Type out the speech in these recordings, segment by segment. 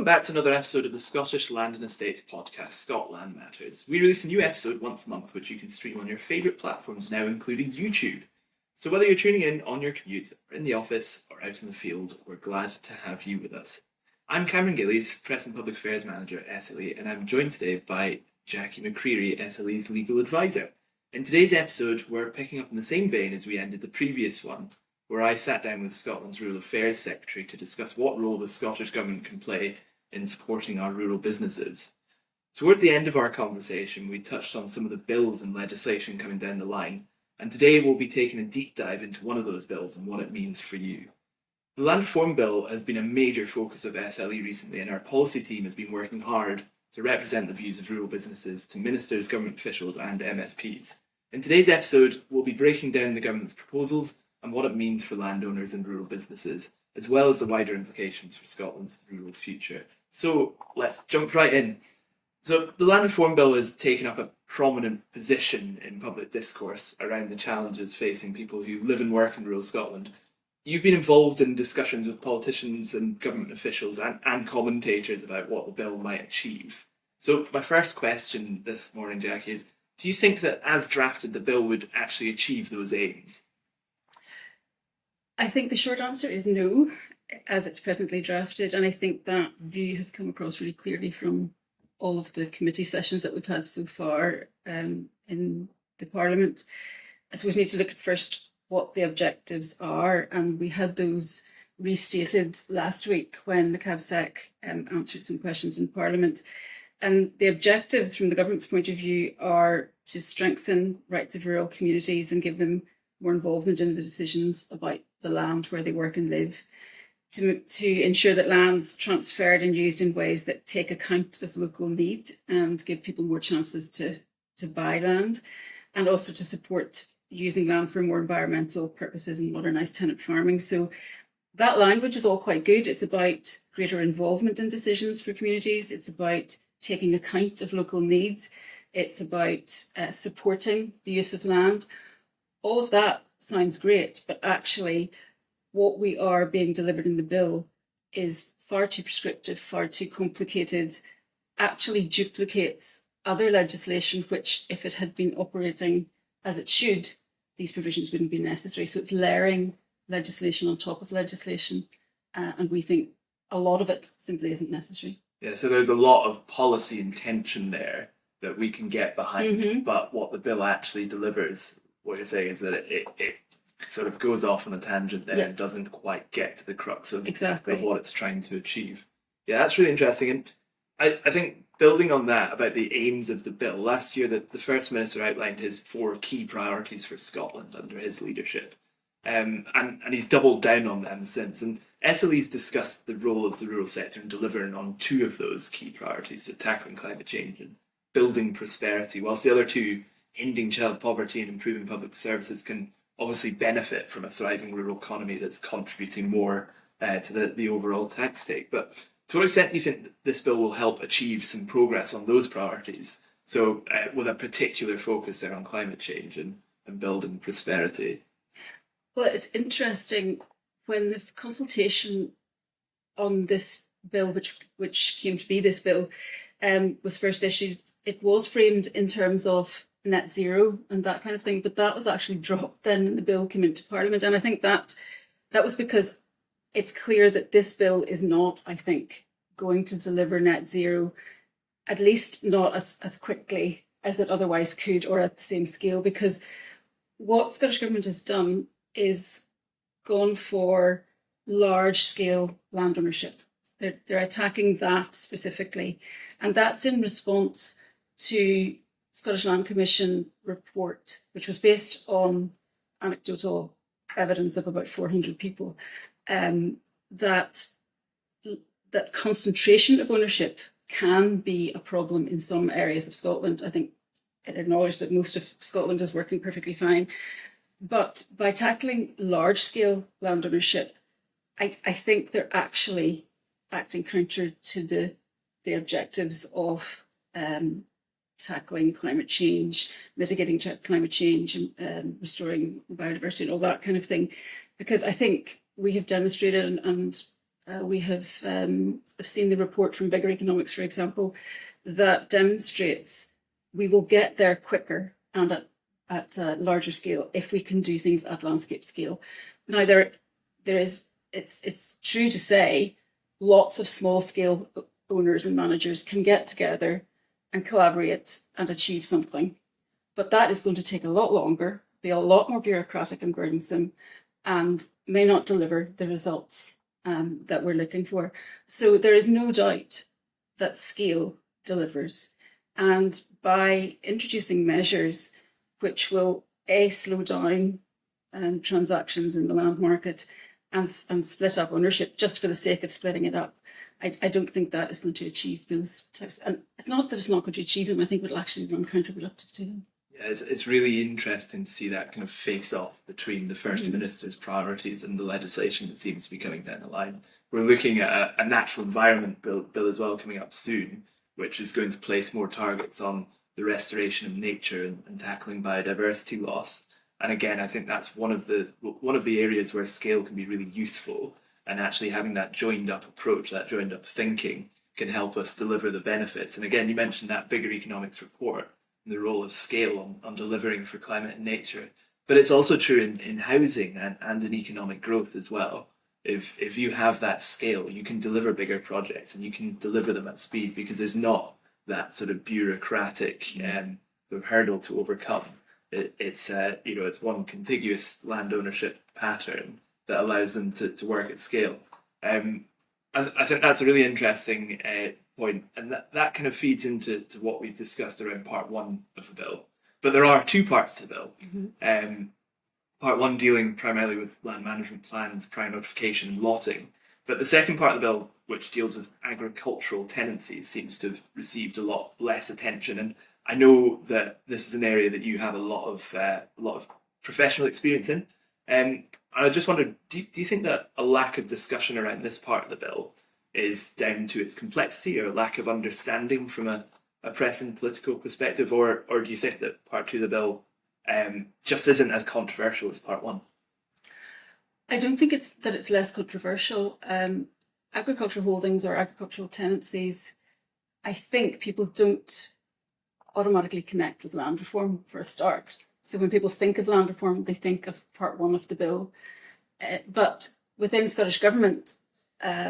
Welcome back to another episode of the Scottish Land and Estates podcast, Scotland Matters. We release a new episode once a month, which you can stream on your favourite platforms now, including YouTube. So whether you're tuning in on your commute, or in the office, or out in the field, we're glad to have you with us. I'm Cameron Gillies, Press and Public Affairs Manager at SLE, and I'm joined today by Jackie McCreery, SLE's Legal Adviser. In today's episode, we're picking up in the same vein as we ended the previous one, where I sat down with Scotland's Rural Affairs Secretary to discuss what role the Scottish Government can play in supporting our rural businesses. Towards the end of our conversation, we touched on some of the bills and legislation coming down the line, and today we'll be taking a deep dive into one of those bills and what it means for you. The Land Reform Bill has been a major focus of SLE recently, and our policy team has been working hard to represent the views of rural businesses to ministers, government officials and MSPs. In today's episode, we'll be breaking down the government's proposals and what it means for landowners and rural businesses, as well as the wider implications for Scotland's rural future. So let's jump right in. So the Land Reform Bill has taken up a prominent position in public discourse around the challenges facing people who live and work in rural Scotland. You've been involved in discussions with politicians and government officials and commentators about what the bill might achieve. So my first question this morning, Jackie, is do you think that as drafted the bill would actually achieve those aims? I think the short answer is no, as it's presently drafted, and I think that view has come across really clearly from all of the committee sessions that we've had so far in the Parliament. I suppose we need to look at first what the objectives are, and we had those restated last week when the CABSEC answered some questions in Parliament. And the objectives from the government's point of view are to strengthen rights of rural communities and give them more involvement in the decisions about the land where they work and live, to ensure that land's transferred and used in ways that take account of local need and give people more chances to buy land, and also to support using land for more environmental purposes and modernised tenant farming. So that language is all quite good. It's about greater involvement in decisions for communities. It's about taking account of local needs. It's about supporting the use of land. All of that sounds great, but actually what we are being delivered in the bill is far too prescriptive, far too complicated, actually duplicates other legislation, which if it had been operating as it should, these provisions wouldn't be necessary. So it's layering legislation on top of legislation, and we think a lot of it simply isn't necessary. Yeah, so there's a lot of policy intention there that we can get behind, but what the bill actually delivers, what you're saying is that it sort of goes off on a tangent there and doesn't quite get to the crux of what it's trying to achieve. Yeah, that's really interesting. And I think building on that about the aims of the bill, last year the First Minister outlined his 4 key priorities for Scotland under his leadership. And he's doubled down on them since. And SLE's discussed the role of the rural sector in delivering on 2 of those key priorities, so tackling climate change and building prosperity, whilst the other 2, ending child poverty and improving public services, can obviously benefit from a thriving rural economy that's contributing more to the overall tax take. But to what extent do you think that this bill will help achieve some progress on those priorities? So with a particular focus there on climate change and building prosperity? Well, it's interesting, when the consultation on this bill, which came to be this bill, was first issued, it was framed in terms of net zero and that kind of thing, but that was actually dropped then when the bill came into Parliament. And I think that was because it's clear that this bill is not, I think, going to deliver net zero, at least not as quickly as it otherwise could, or at the same scale, because what Scottish Government has done is gone for large-scale land ownership. They're attacking that specifically, and that's in response to Scottish Land Commission report, which was based on anecdotal evidence of about 400 people, that concentration of ownership can be a problem in some areas of Scotland. I think it acknowledged that most of Scotland is working perfectly fine. But by tackling large-scale land ownership, I think they're actually acting counter to the objectives of tackling climate change, mitigating climate change, and restoring biodiversity and all that kind of thing. Because I think we have demonstrated, and We have seen the report from Bigger Economics, for example, that demonstrates we will get there quicker and at a larger scale if we can do things at landscape scale. Now, it's true to say lots of small scale owners and managers can get together and collaborate and achieve something. But that is going to take a lot longer, be a lot more bureaucratic and burdensome, and may not deliver the results that we're looking for. So there is no doubt that scale delivers. And by introducing measures which will slow down transactions in the land market and split up ownership just for the sake of splitting it up, I don't think that is going to achieve those types. And it's not that it's not going to achieve them, I think it will actually run counterproductive to them. Yeah, it's really interesting to see that kind of face-off between the First Minister's priorities and the legislation that seems to be coming down the line. We're looking at a natural environment bill as well coming up soon, which is going to place more targets on the restoration of nature and tackling biodiversity loss. And again, I think that's one of the areas where scale can be really useful, and actually having that joined up approach, that joined up thinking, can help us deliver the benefits. And again, you mentioned that Bigger Economics report, the role of scale on delivering for climate and nature. But it's also true in housing and in economic growth as well. If you have that scale, you can deliver bigger projects and you can deliver them at speed because there's not that sort of bureaucratic sort of hurdle to overcome. It's one contiguous land ownership pattern that allows them to work at scale. I think that's a really interesting point, and that kind of feeds into what we've discussed around part one of the bill. But there are two parts to the bill. Part one dealing primarily with land management plans, prior notification and lotting. But the second part of the bill, which deals with agricultural tenancies, seems to have received a lot less attention. And I know that this is an area that you have a lot of professional experience in. I just wondered, do you think that a lack of discussion around this part of the bill is down to its complexity or a lack of understanding from a pressing political perspective, or do you think that part two of the bill just isn't as controversial as part one? I don't think it's less controversial. Agricultural holdings or agricultural tenancies, I think people don't automatically connect with land reform for a start. So when people think of land reform, they think of part one of the bill. But within Scottish Government,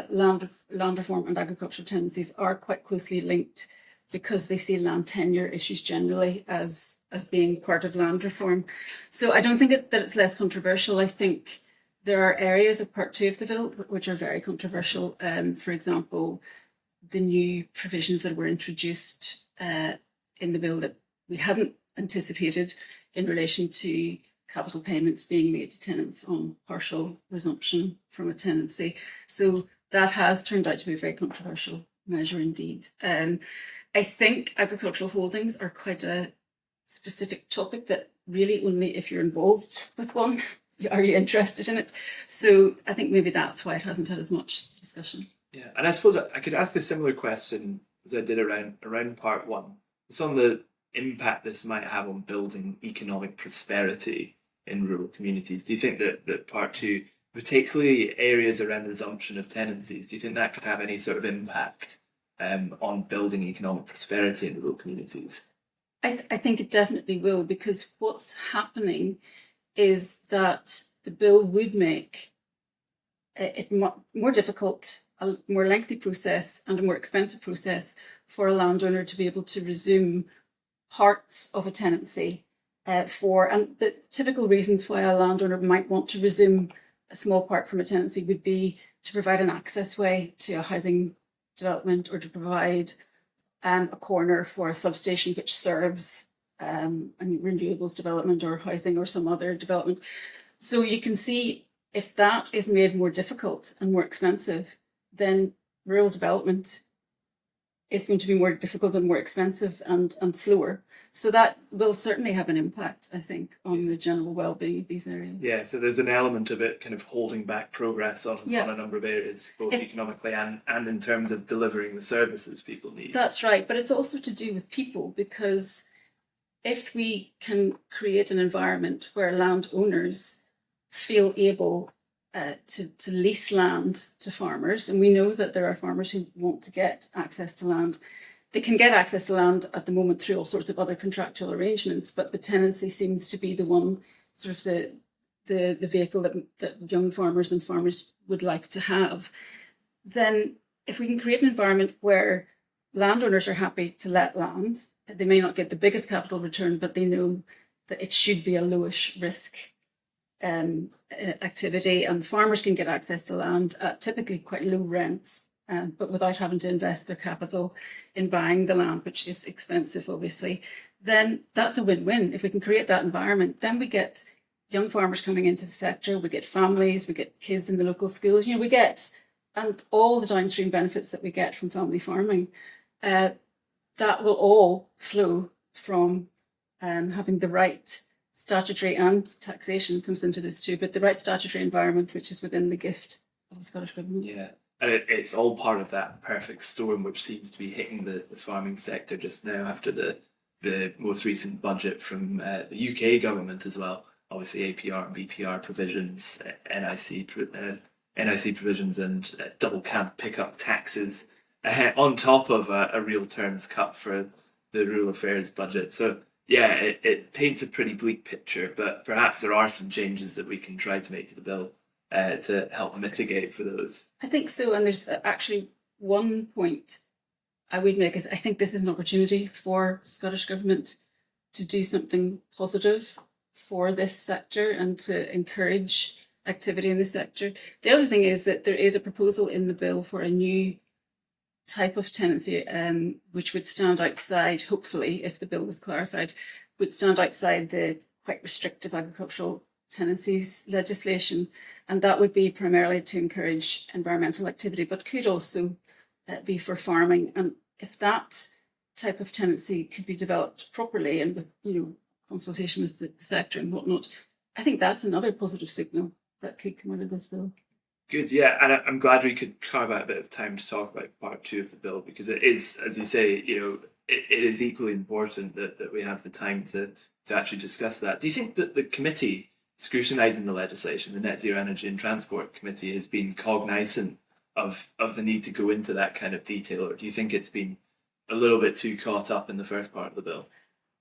land reform and agricultural tenancies are quite closely linked because they see land tenure issues generally as being part of land reform. So I don't think that it's less controversial. I think there are areas of part two of the bill which are very controversial. For example, the new provisions that were introduced in the bill that we hadn't anticipated in relation to capital payments being made to tenants on partial resumption from a tenancy. So that has turned out to be a very controversial measure indeed. I think agricultural holdings are quite a specific topic that really only if you're involved with one are you interested in it. So I think maybe that's why it hasn't had as much discussion. Yeah, and I suppose I could ask a similar question as I did around part one. It's on the impact this might have on building economic prosperity in rural communities. Do you think that part two, particularly areas around resumption of tenancies, do you think that could have any sort of impact on building economic prosperity in rural communities? I think it definitely will, because what's happening is that the bill would make it more difficult, a more lengthy process and a more expensive process for a landowner to be able to resume parts of a tenancy and the typical reasons why a landowner might want to resume a small part from a tenancy would be to provide an access way to a housing development or to provide a corner for a substation which serves a renewables development or housing or some other development. So you can see if that is made more difficult and more expensive, then rural development is going to be more difficult and more expensive and slower. So that will certainly have an impact, I think, on the general well-being of these areas. Yeah, so there's an element of it kind of holding back progress on a number of areas, both economically and in terms of delivering the services people need. That's right, but it's also to do with people, because if we can create an environment where landowners feel able to lease land to farmers, and we know that there are farmers who want to get access to land. They can get access to land at the moment through all sorts of other contractual arrangements, but the tenancy seems to be the one, sort of the vehicle that young farmers and farmers would like to have. Then if we can create an environment where landowners are happy to let land, they may not get the biggest capital return, but they know that it should be a lowish risk activity, and farmers can get access to land at typically quite low rents, but without having to invest their capital in buying the land, which is expensive, obviously, then that's a win-win. If we can create that environment, then we get young farmers coming into the sector, we get families, we get kids in the local schools, we get, and all the downstream benefits that we get from family farming, that will all flow from having the right statutory, and taxation comes into this too, but the right statutory environment, which is within the gift of the Scottish Government. Yeah, and it's all part of that perfect storm which seems to be hitting the farming sector just now after the most recent budget from the UK government as well. Obviously APR and BPR provisions, NIC provisions, and double camp pickup taxes on top of a real terms cut for the rural affairs budget. So yeah, it paints a pretty bleak picture, but perhaps there are some changes that we can try to make to the bill to help mitigate for those. I think so, and there's actually one point I would make is I think this is an opportunity for Scottish Government to do something positive for this sector and to encourage activity in the sector. The other thing is that there is a proposal in the bill for a new type of tenancy, which would stand outside, hopefully, if the bill was clarified, would stand outside the quite restrictive agricultural tenancies legislation. And that would be primarily to encourage environmental activity, but could also be for farming. And if that type of tenancy could be developed properly and with, consultation with the sector and whatnot, I think that's another positive signal that could come out of this bill. Good, yeah, and I'm glad we could carve out a bit of time to talk about part 2 of the bill, because it is, as you say, it is equally important that we have the time to actually discuss that. Do you think that the committee scrutinising the legislation, the Net Zero Energy and Transport Committee, has been cognisant of the need to go into that kind of detail, or do you think it's been a little bit too caught up in the first part of the bill?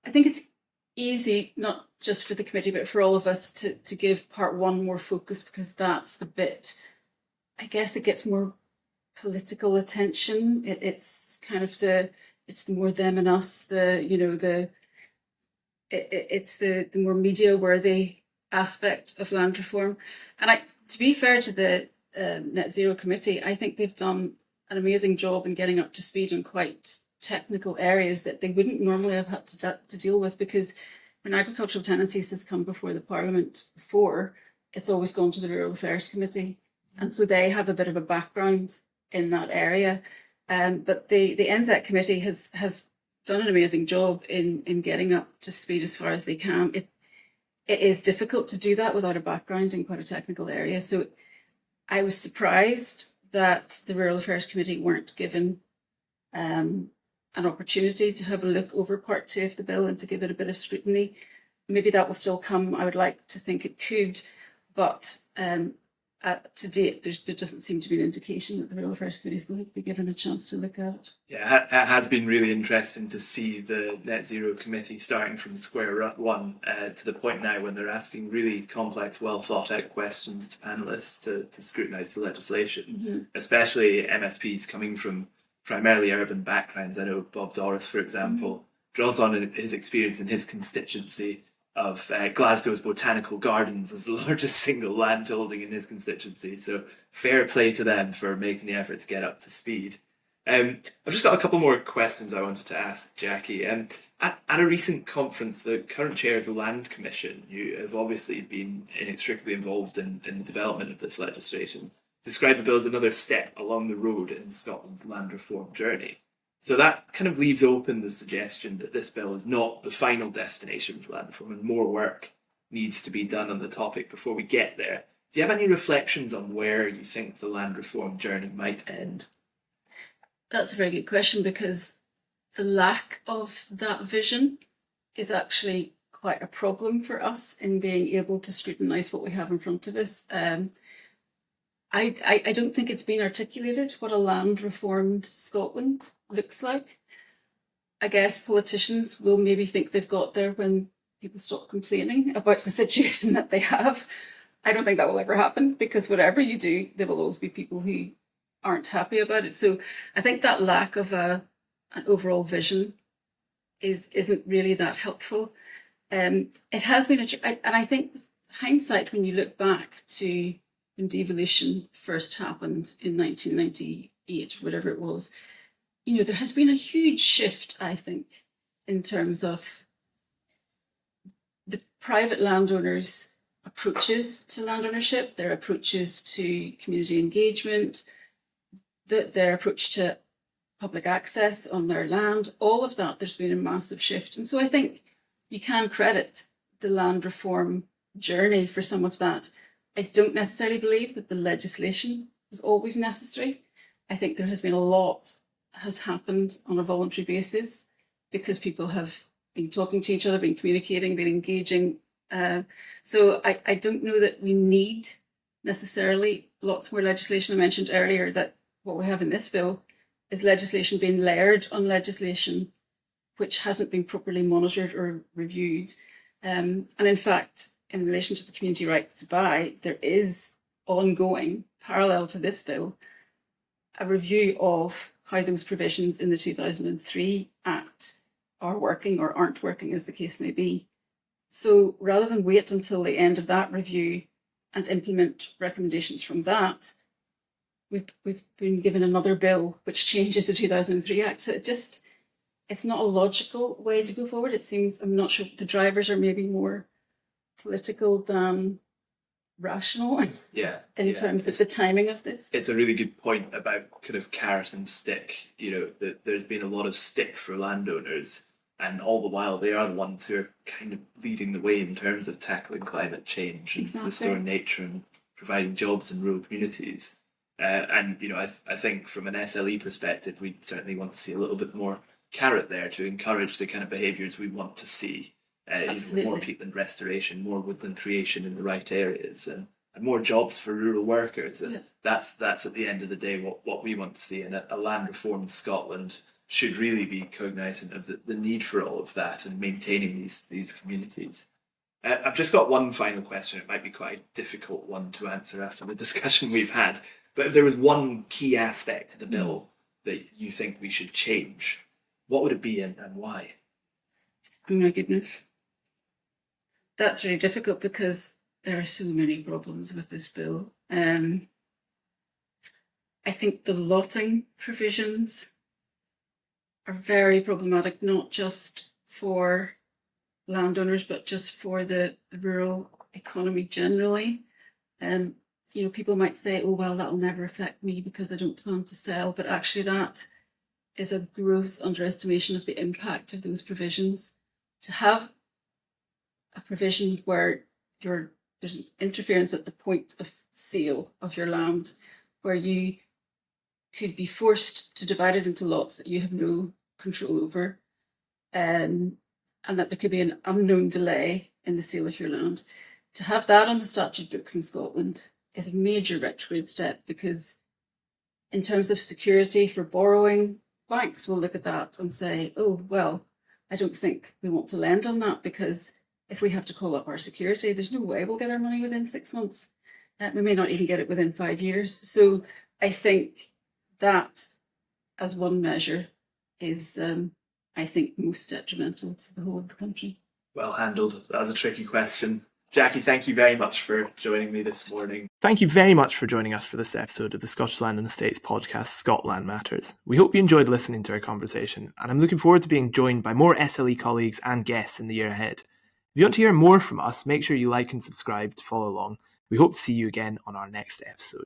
I think it's easy, not just for the committee, but for all of us to give part 1 more focus, because that's the bit, I guess, it gets more political attention. It's kind of it's more them and us, it's the more media worthy aspect of land reform. And to be fair to the Net Zero Committee, I think they've done an amazing job in getting up to speed in quite technical areas that they wouldn't normally have had to deal with, because when agricultural tenancies has come before the Parliament before, it's always gone to the Rural Affairs Committee. And so they have a bit of a background in that area. But the NZEC Committee has done an amazing job in getting up to speed as far as they can. It is difficult to do that without a background in quite a technical area. So I was surprised that the Rural Affairs Committee weren't given an opportunity to have a look over part 2 of the bill and to give it a bit of scrutiny. Maybe that will still come. I would like to think it could, but to date, there doesn't seem to be an indication that the Rural Affairs Committee is going to be given a chance to look at it. Yeah, it has been really interesting to see the Net Zero Committee starting from square one to the point now when they're asking really complex, well thought out questions to panellists to scrutinise the legislation, especially MSPs coming from primarily urban backgrounds. I know Bob Doris, for example, draws on his experience in his constituency of Glasgow's Botanical Gardens as the largest single land holding in his constituency. So fair play to them for making the effort to get up to speed. I've just got a couple more questions I wanted to ask Jackie. At a recent conference, the current chair of the Land Commission, who have obviously been inextricably involved in the development of this legislation, described the bill as another step along the road in Scotland's land reform journey. So that kind of leaves open the suggestion that this bill is not the final destination for land reform and more work needs to be done on the topic before we get there. Do you have any reflections on where you think the land reform journey might end? That's a very good question, because the lack of that vision is actually quite a problem for us in being able to scrutinise what we have in front of us. I don't think it's been articulated what a land reformed Scotland looks like. I guess politicians will maybe think they've got there when people stop complaining about the situation that they have. I don't think that will ever happen, because whatever you do, there will always be people who aren't happy about it. So I think that lack of an overall vision isn't really that helpful. It has been, and I think with hindsight, when you look back to when devolution first happened in 1998, whatever it was, there has been a huge shift, I think, in terms of the private landowners' approaches to land ownership, their approaches to community engagement, their approach to public access on their land, all of that, there's been a massive shift. And so I think you can credit the land reform journey for some of that. I don't necessarily believe that the legislation was always necessary. I think there has been a lot has happened on a voluntary basis because people have been talking to each other, been communicating, been engaging. So I don't know that we need necessarily lots more legislation. I mentioned earlier that what we have in this bill is legislation being layered on legislation which hasn't been properly monitored or reviewed. And in fact, in relation to the community right to buy, there is ongoing, parallel to this bill, a review of how those provisions in the 2003 Act are working or aren't working, as the case may be. So rather than wait until the end of that review and implement recommendations from that, we've been given another bill which changes the 2003 Act. So it's not a logical way to go forward. It seems, I'm not sure, the drivers are maybe more political than rational in terms of the timing of this. It's a really good point about kind of carrot and stick. That there's been a lot of stick for landowners, and all the while they are the ones who are kind of leading the way in terms of tackling climate change and restoring nature and providing jobs in rural communities. And I think from an SLE perspective, we certainly want to see a little bit more carrot there to encourage the kind of behaviours we want to see. More peatland restoration, more woodland creation in the right areas, and more jobs for rural workers. And that's at the end of the day what we want to see. And a land reformed Scotland should really be cognisant of the need for all of that and maintaining these communities. I've just got one final question. It might be quite a difficult one to answer after the discussion we've had. But if there was one key aspect of the bill that you think we should change, what would it be and why? Oh my goodness. That's really difficult because there are so many problems with this bill. I think the lotting provisions are very problematic, not just for landowners, but just for the rural economy generally. People might say, oh, well, that'll never affect me because I don't plan to sell. But actually that is a gross underestimation of the impact of those provisions. To have a provision where there's an interference at the point of sale of your land, where you could be forced to divide it into lots that you have no control over, and that there could be an unknown delay in the sale of your land. To have that on the statute books in Scotland is a major retrograde step, because in terms of security for borrowing, banks will look at that and say, oh, well, I don't think we want to lend on that, because if we have to call up our security, there's no way we'll get our money within 6 months. We may not even get it within 5 years. So I think that, as one measure, is, I think, most detrimental to the whole of the country. Well handled. That was a tricky question. Jackie, thank you very much for joining me this morning. Thank you very much for joining us for this episode of the Scottish Land and Estates podcast, Scotland Matters. We hope you enjoyed listening to our conversation, and I'm looking forward to being joined by more SLE colleagues and guests in the year ahead. If you want to hear more from us, make sure you like and subscribe to follow along. We hope to see you again on our next episode.